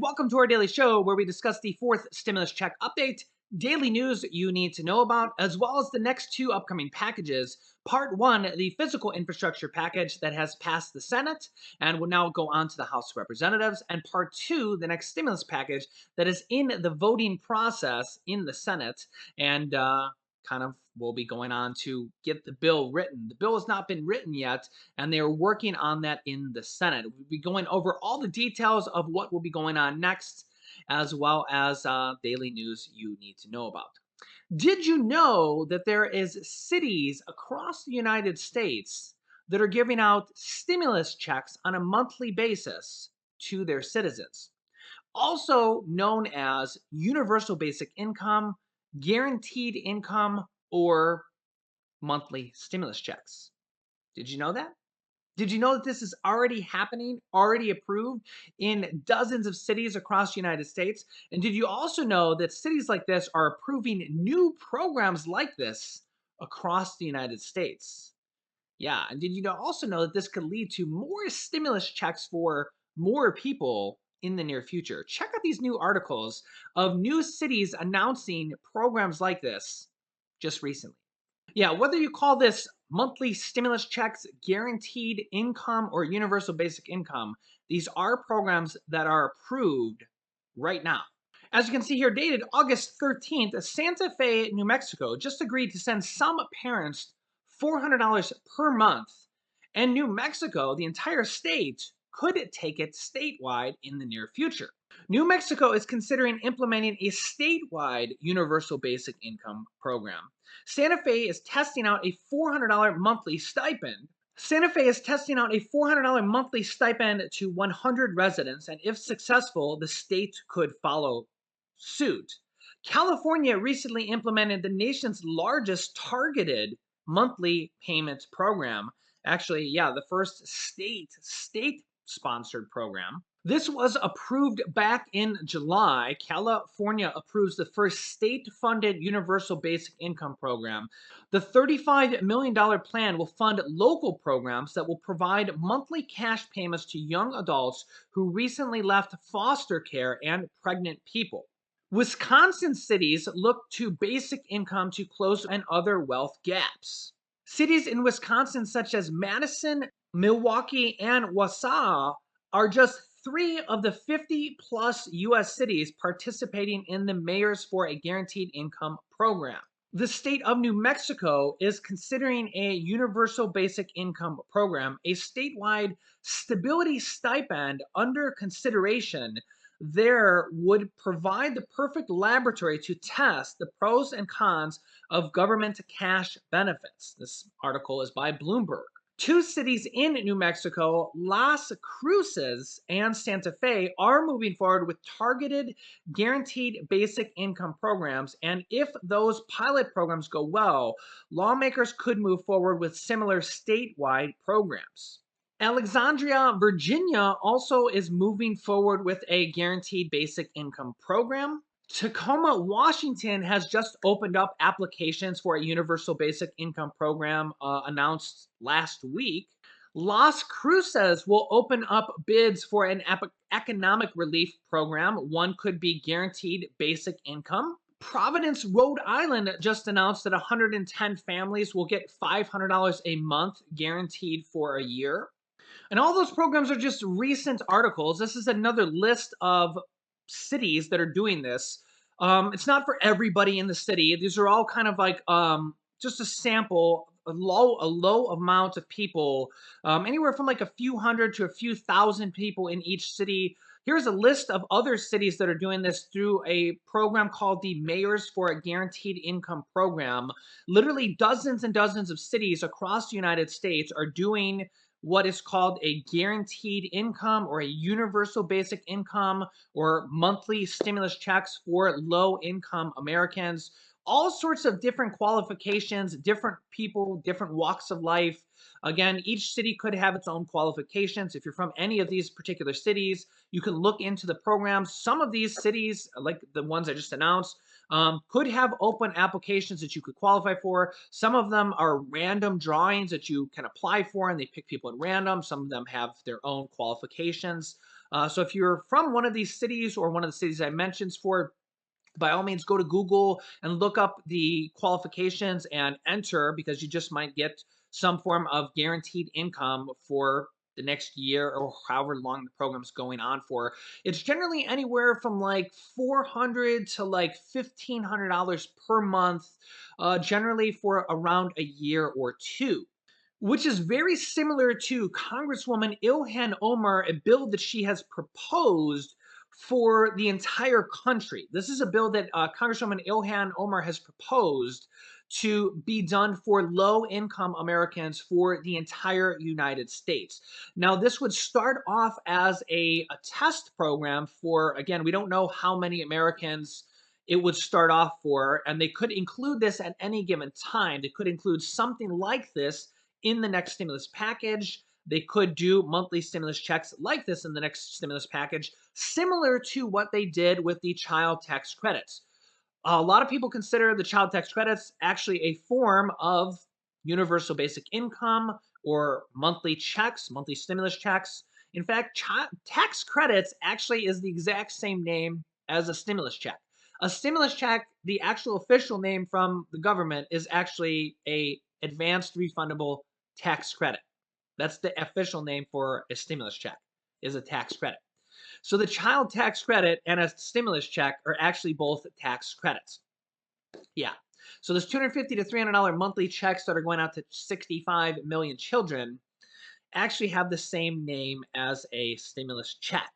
welcome to our daily show where we discuss the fourth stimulus check update, daily news you need to know about, as well as the next two upcoming packages. Part one, the physical infrastructure package that has passed the Senate and will now go on to the House of Representatives, and part two, the next stimulus package that is in the voting process in the Senate and kind of will be going on to get the bill written. The bill has not been written yet, and they are working on that in the Senate. We'll be going over all the details of what will be going on next, as well as daily news you need to know about. Did you know that there is cities across the United States that are giving out stimulus checks on a monthly basis to their citizens? Also known as universal basic income, guaranteed income, or monthly stimulus checks. Did you know that? Did you know that this is already happening, already approved in dozens of cities across the United States? And did you also know that cities like this are approving new programs like this across the United States? Yeah, and did you also know that this could lead to more stimulus checks for more people in the near future? Check out these new articles of new cities announcing programs like this just recently. Yeah, whether you call this monthly stimulus checks, guaranteed income, or universal basic income, these are programs that are approved right now. As you can see here, dated August 13th, Santa Fe, New Mexico just agreed to send some parents $400 per month. And New Mexico, the entire state, could take it statewide in the near future. New Mexico is considering implementing a statewide universal basic income program. Santa Fe is testing out a $400 monthly stipend. Santa Fe is testing out a $400 monthly stipend to 100 residents, and if successful, the state could follow suit. California recently implemented the nation's largest targeted monthly payment program. Actually, yeah, the first state-sponsored program. This was approved back in July. California approves the first state-funded universal basic income program. The $35 million plan will fund local programs that will provide monthly cash payments to young adults who recently left foster care and pregnant people. Wisconsin cities look to basic income to close and other wealth gaps. Cities in Wisconsin such as Madison, Milwaukee, and Wausau are just three of the 50 plus US cities participating in the Mayors for a Guaranteed Income program. The state of New Mexico is considering a universal basic income program, a statewide stability stipend under consideration. There would provide the perfect laboratory to test the pros and cons of government cash benefits. This article is by Bloomberg. Two cities in New Mexico, Las Cruces and Santa Fe, are moving forward with targeted guaranteed basic income programs. And if those pilot programs go well, lawmakers could move forward with similar statewide programs. Alexandria, Virginia also is moving forward with a guaranteed basic income program. Tacoma, Washington has just opened up applications for a universal basic income program announced last week. Las Cruces will open up bids for an economic relief program. One could be guaranteed basic income. Providence, Rhode Island just announced that 110 families will get $500 a month guaranteed for a year. And all those programs are just recent articles. This is another list of cities that are doing this. It's not for everybody in the city. These are all kind of like just a sample, a low amount of people, anywhere from like a few hundred to a few thousand people in each city. Here's a list of other cities that are doing this through a program called the Mayors for a Guaranteed Income program. Literally dozens and dozens of cities across the United States are doing what is called a guaranteed income or a universal basic income or monthly stimulus checks for low income Americans. All sorts of different qualifications, different people, different walks of life. Again, each city could have its own qualifications. If you're from any of these particular cities, you can look into the programs. Some of these cities, like the ones I just announced, could have open applications that you could qualify for. Some of them are random drawings that you can apply for, and they pick people at random. Some of them have their own qualifications. So if you're from one of these cities or one of the cities I mentioned for, by all means, go to Google and look up the qualifications and enter, because you just might get some form of guaranteed income for the next year or however long the program's going on for. It's generally anywhere from like $400 to like $1,500 per month, generally for around a year or two, which is very similar to Congresswoman Ilhan Omar, a bill that she has proposed for the entire country. This is a bill that Congresswoman Ilhan Omar has proposed to be done for low-income Americans for the entire United States. Now, this would start off as a test program for, again, we don't know how many Americans it would start off for, and they could include this at any given time. They could include something like this in the next stimulus package. They could do monthly stimulus checks like this in the next stimulus package, similar to what they did with the child tax credits. A lot of people consider the child tax credits actually a form of universal basic income or monthly checks, monthly stimulus checks. In fact, tax credits actually is the exact same name as a stimulus check. A stimulus check, the actual official name from the government, is actually a advanced refundable tax credit. That's the official name for a stimulus check, is a tax credit. So the child tax credit and a stimulus check are actually both tax credits. Yeah. So there's $250 to $300 monthly checks that are going out to 65 million children actually have the same name as a stimulus check.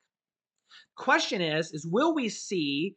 Question is will we see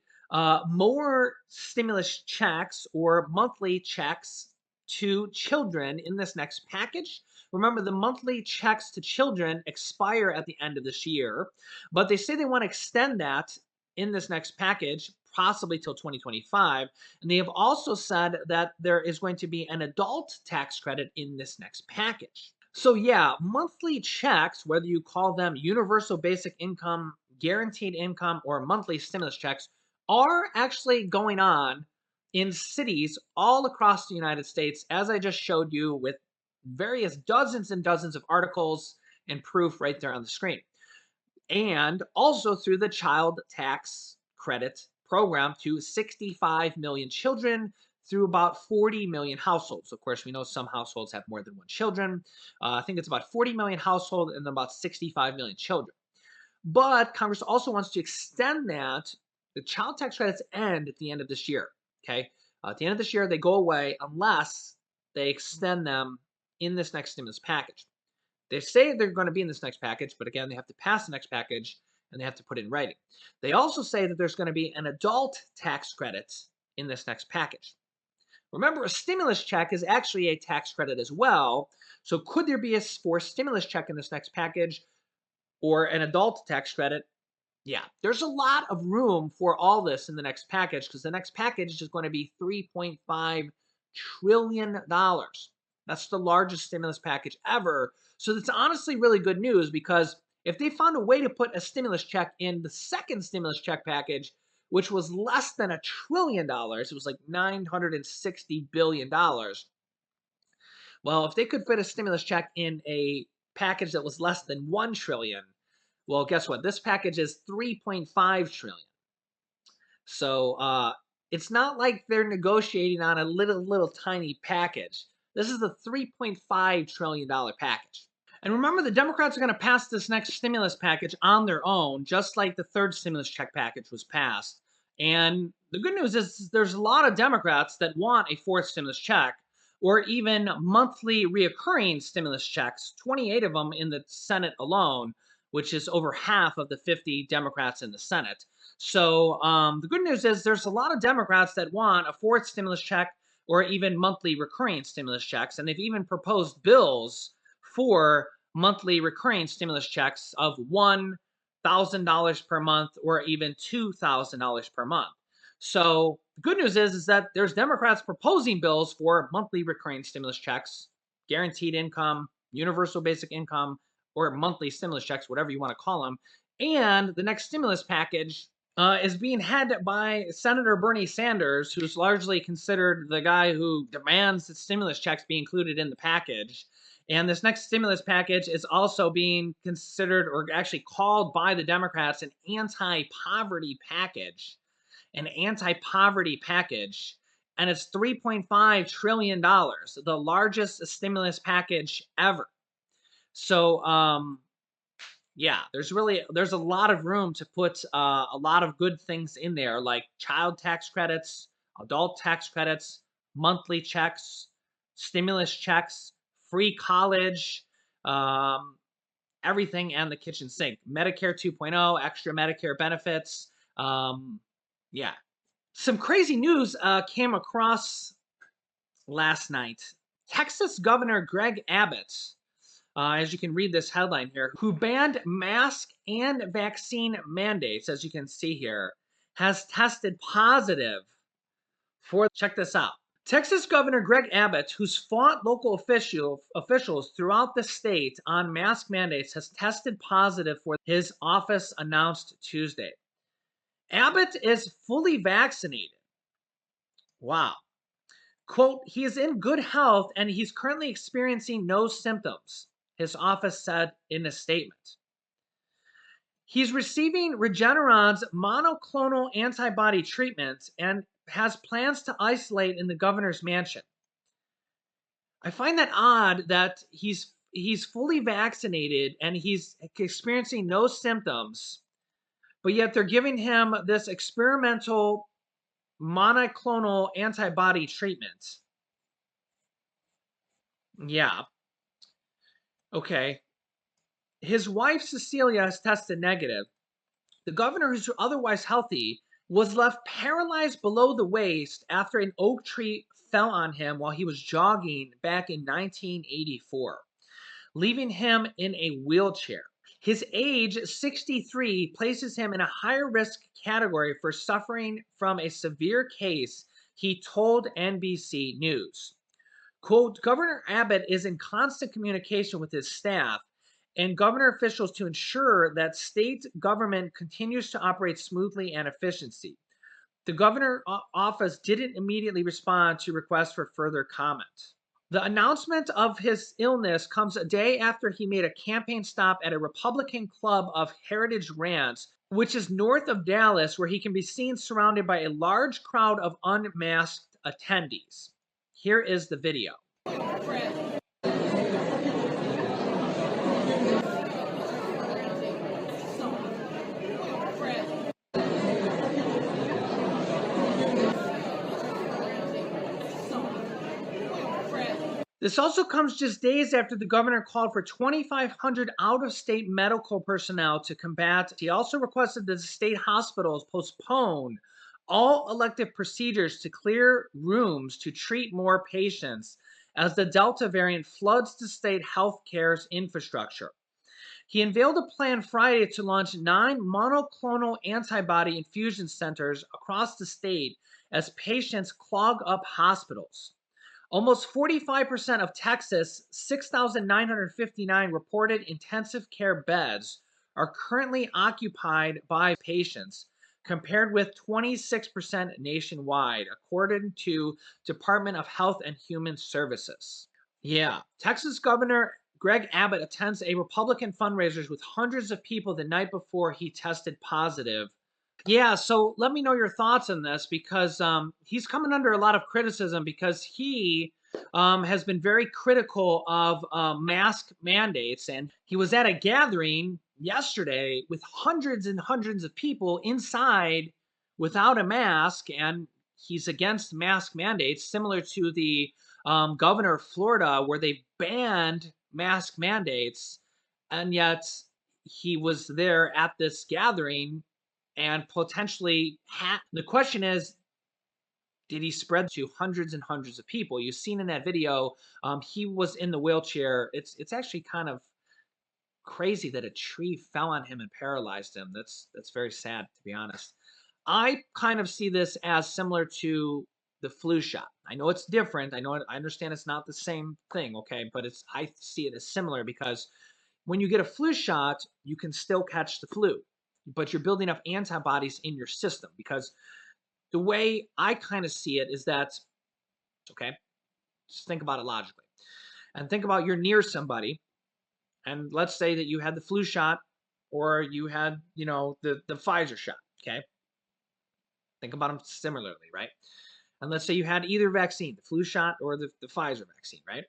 more stimulus checks or monthly checks to children in this next package? Remember, the monthly checks to children expire at the end of this year, but they say they want to extend that in this next package, possibly till 2025. And they have also said that there is going to be an adult tax credit in this next package. So yeah, monthly checks, whether you call them universal basic income, guaranteed income, or monthly stimulus checks, are actually going on in cities all across the United States, as I just showed you with various dozens and dozens of articles and proof right there on the screen. And also through the child tax credit program to 65 million children through about 40 million households. Of course, we know some households have more than one children. I think it's about 40 million households and about 65 million children. But Congress also wants to extend that. The child tax credits end at the end of this year. Okay, at the end of this year, they go away unless they extend them in this next stimulus package. They say they're going to be in this next package, but again, they have to pass the next package and they have to put it in writing. They also say that there's going to be an adult tax credit in this next package. Remember, a stimulus check is actually a tax credit as well. So could there be a forced stimulus check in this next package or an adult tax credit? Yeah, there's a lot of room for all this in the next package, because the next package is going to be $3.5 trillion. That's the largest stimulus package ever. So that's honestly really good news, because if they found a way to put a stimulus check in the second stimulus check package, which was less than $1 trillion, it was like $960 billion. Well, if they could fit a stimulus check in a package that was less than 1 trillion, well, guess what? This package is 3.5 trillion. So it's not like they're negotiating on a little tiny package. This is a $3.5 trillion package. And remember, the Democrats are going to pass this next stimulus package on their own, just like the third stimulus check package was passed. And the good news is there's a lot of Democrats that want a fourth stimulus check, or even monthly reoccurring stimulus checks, 28 of them in the Senate alone, which is over half of the 50 Democrats in the Senate. So the good news is there's a lot of Democrats that want a fourth stimulus check or even monthly recurring stimulus checks. And they've even proposed bills for monthly recurring stimulus checks of $1,000 per month or even $2,000 per month. So the good news is that there's Democrats proposing bills for monthly recurring stimulus checks, guaranteed income, universal basic income, or monthly stimulus checks, whatever you want to call them. And the next stimulus package is being headed by Senator Bernie Sanders, who's largely considered the guy who demands that stimulus checks be included in the package. And this next stimulus package is also being considered or actually called by the Democrats an anti-poverty package. An anti-poverty package. And it's $3.5 trillion, the largest stimulus package ever. So yeah, there's a lot of room to put a lot of good things in there, like child tax credits, adult tax credits, monthly checks, stimulus checks, free college, um, everything, and the kitchen sink. Medicare 2.0, extra Medicare benefits. Yeah, some crazy news came across last night. Texas Governor Greg Abbott, as you can read this headline here, who banned mask and vaccine mandates, as you can see here, has tested positive for, check this out. Texas Governor Greg Abbott, who's fought local officials throughout the state on mask mandates, has tested positive for, his office announced Tuesday. Abbott is fully vaccinated. Wow. Quote, he is in good health and he's currently experiencing no symptoms, his office said in a statement. He's receiving Regeneron's monoclonal antibody treatment and has plans to isolate in the governor's mansion. I find that odd that he's fully vaccinated and he's experiencing no symptoms, but yet they're giving him this experimental monoclonal antibody treatment. Yeah. Okay. His wife, Cecilia, has tested negative. The governor, who's otherwise healthy, was left paralyzed below the waist after an oak tree fell on him while he was jogging back in 1984, leaving him in a wheelchair. His age, 63, places him in a higher risk category for suffering from a severe case, he told NBC News. Quote, Governor Abbott is in constant communication with his staff and governor officials to ensure that state government continues to operate smoothly and efficiency. The governor office didn't immediately respond to requests for further comment. The announcement of his illness comes a day after he made a campaign stop at a Republican club of Heritage Ranch, which is north of Dallas, where he can be seen surrounded by a large crowd of unmasked attendees. Here is the video. This also comes just days after the governor called for 2,500 out-of-state medical personnel to combat. He also requested that the state hospitals postpone all elective procedures to clear rooms to treat more patients as the Delta variant floods the state healthcare's infrastructure. He unveiled a plan Friday to launch 9 monoclonal antibody infusion centers across the state as patients clog up hospitals. Almost 45% of Texas' 6,959 reported intensive care beds are currently occupied by patients, compared with 26% nationwide, according to Department of Health and Human Services. Yeah, Texas Governor Greg Abbott attends a Republican fundraiser with hundreds of people the night before he tested positive. Yeah, so let me know your thoughts on this because he's coming under a lot of criticism because he has been very critical of mask mandates. And he was at a gathering yesterday with hundreds and hundreds of people inside without a mask. And he's against mask mandates, similar to the governor of Florida, where they banned mask mandates. And yet he was there at this gathering and potentially the question is, did he spread to hundreds and hundreds of people? You've seen in that video, he was in the wheelchair. It's actually kind of crazy that a tree fell on him and paralyzed him. That's very sad, to be honest. I kind of see this as similar to the flu shot. I know it's different. I understand it's not the same thing, okay, but I see it as similar because when you get a flu shot, you can still catch the flu, but you're building up antibodies in your system because the way I kind of see it is that, okay, just think about it logically. And think about you're near somebody, and let's say that you had the flu shot or you had, the Pfizer shot, okay? Think about them similarly, right? And let's say you had either vaccine, the flu shot or the Pfizer vaccine, right?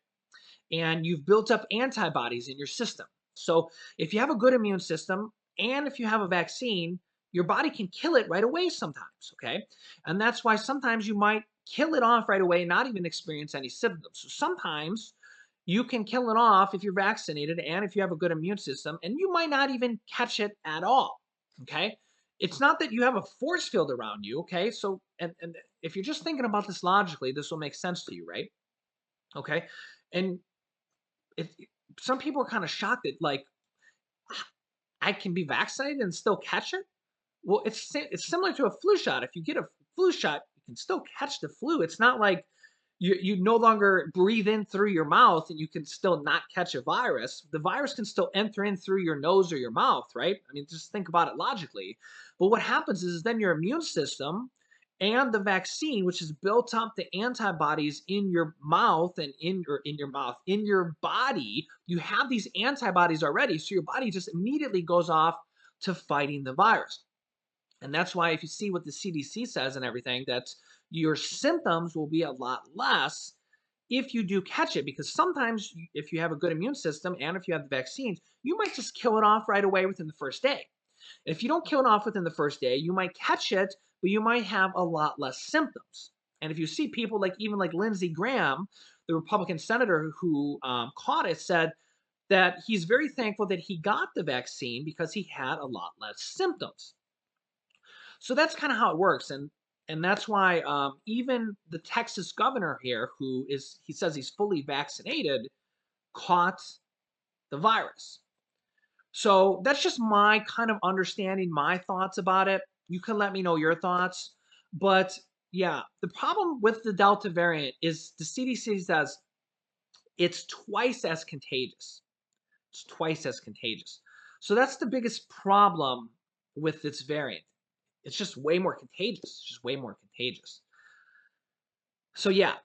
And you've built up antibodies in your system. So if you have a good immune system and if you have a vaccine, your body can kill it right away sometimes, okay? And that's why sometimes you might kill it off right away, not even experience any symptoms. So sometimes you can kill it off if you're vaccinated and if you have a good immune system, and you might not even catch it at all, okay? It's not that you have a force field around you, okay? So, and if you're just thinking about this logically, this will make sense to you, right? Okay. And if some people are kind of shocked that, like, I can be vaccinated and still catch it. Well, it's similar to a flu shot. If you get a flu shot, you can still catch the flu. It's not like you no longer breathe in through your mouth and you can still not catch a virus. The virus can still enter in through your nose or your mouth, right? I mean, just think about it logically. But what happens is then your immune system and the vaccine, which has built up the antibodies in your mouth and in your body, you have these antibodies already. So your body just immediately goes off to fighting the virus. And that's why if you see what the CDC says and everything, that your symptoms will be a lot less if you do catch it, because sometimes if you have a good immune system and if you have the vaccines, you might just kill it off right away within the first day. If you don't kill it off within the first day, you might catch it, but you might have a lot less symptoms. And if you see people like even like Lindsey Graham, the Republican senator who caught it, said that he's very thankful that he got the vaccine because he had a lot less symptoms. So that's kind of how it works, and that's why even the Texas governor here, he says he's fully vaccinated, caught the virus. So that's just my kind of understanding, my thoughts about it. You can let me know your thoughts. But yeah, the problem with the Delta variant is the CDC says it's twice as contagious. It's twice as contagious. So that's the biggest problem with this variant. It's just way more contagious. It's just way more contagious. So yeah,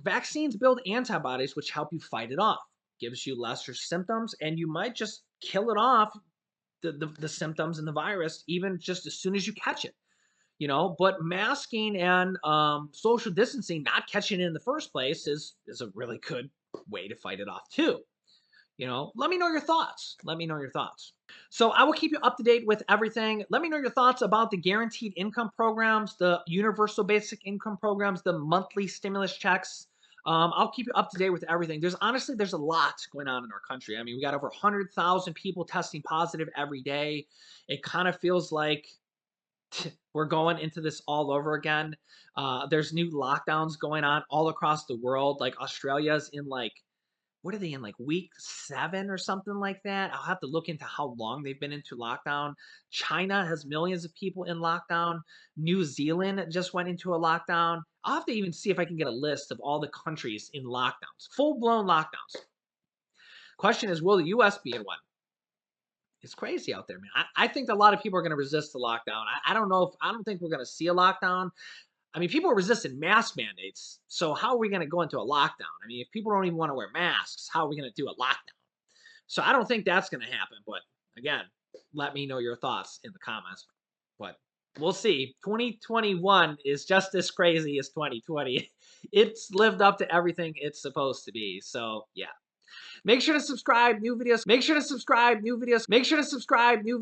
vaccines build antibodies which help you fight it off. Gives you lesser symptoms, and you might just kill it off, the symptoms and the virus, even just as soon as you catch it. But masking and social distancing, not catching it in the first place, is a really good way to fight it off too. Let me know your thoughts. Let me know your thoughts. So I will keep you up to date with everything. Let me know your thoughts about the guaranteed income programs, the universal basic income programs, the monthly stimulus checks. I'll keep you up to date with everything. There's a lot going on in our country. I mean, we got over 100,000 people testing positive every day. It kind of feels like we're going into this all over again. There's new lockdowns going on all across the world. Like Australia's in what are they in, like week 7 or something like that? I'll have to look into how long they've been into lockdown. China has millions of people in lockdown. New Zealand just went into a lockdown. I'll have to even see if I can get a list of all the countries in lockdowns, full blown lockdowns. Question is, will the US be in one? It's crazy out there, man. I think a lot of people are going to resist the lockdown. I don't think we're going to see a lockdown. I mean, people are resisting mask mandates. So how are we going to go into a lockdown? I mean, if people don't even want to wear masks, how are we going to do a lockdown? So I don't think that's going to happen. But again, let me know your thoughts in the comments. But we'll see. 2021 is just as crazy as 2020. It's lived up to everything it's supposed to be. So yeah. Make sure to subscribe, new videos. Make sure to subscribe, new videos. Make sure to subscribe, new